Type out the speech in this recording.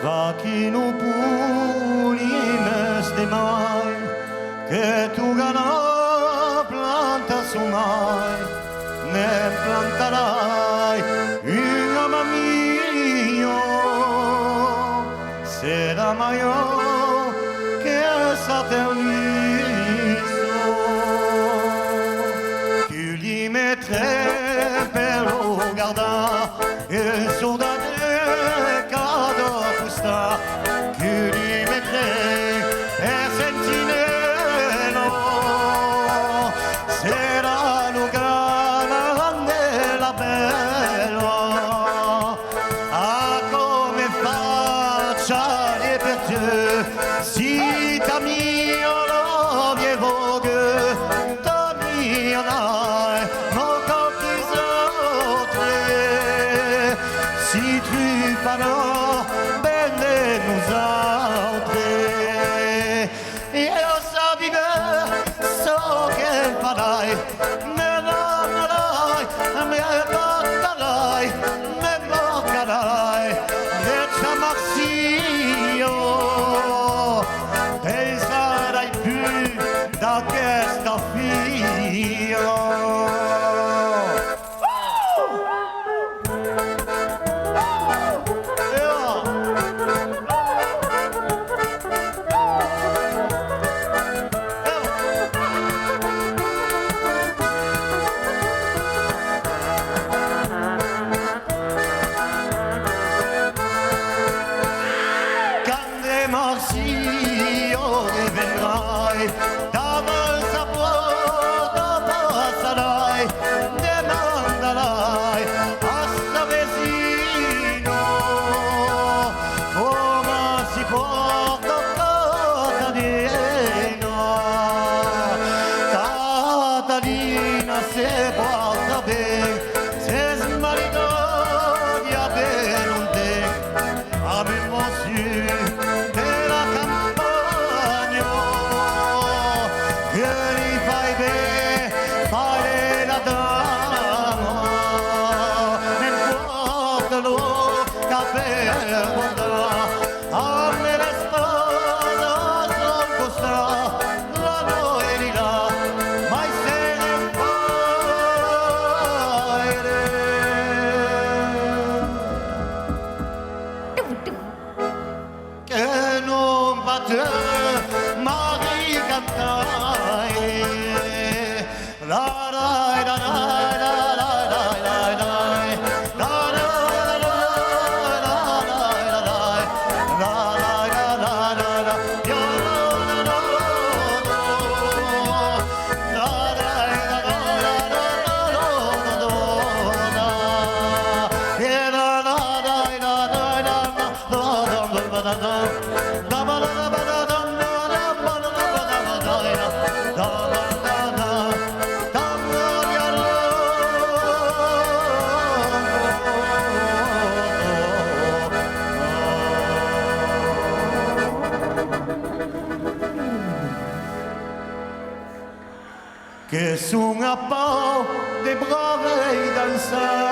va qui nous pulimes de mai, que tu gana planta su mai, ne plantarai una mamio, será mayor que esa ternizo, que li mettrai per guardar il soldato che li metterei e sentinello sarà grande la bella come faccia per te si t'ammiro lo vogue t'ammirerai mon corps qui si tu parles nous altre e io sapevo so che farai me bloccherai e chiamarsi e sarai più da questa figlio. Davanti a porta passerai, demanderai a sta vicino come si porta Catalina se porta bene, se smarrito di avere un te, abbiamo su della campagna. Che li fai bene, fare la dama nel cuore lo caffè bondrà a me la sposa son costa la noi di là mai se ne fai che non batte mai cantai la la la la la la la la la che su un po' de brave danzare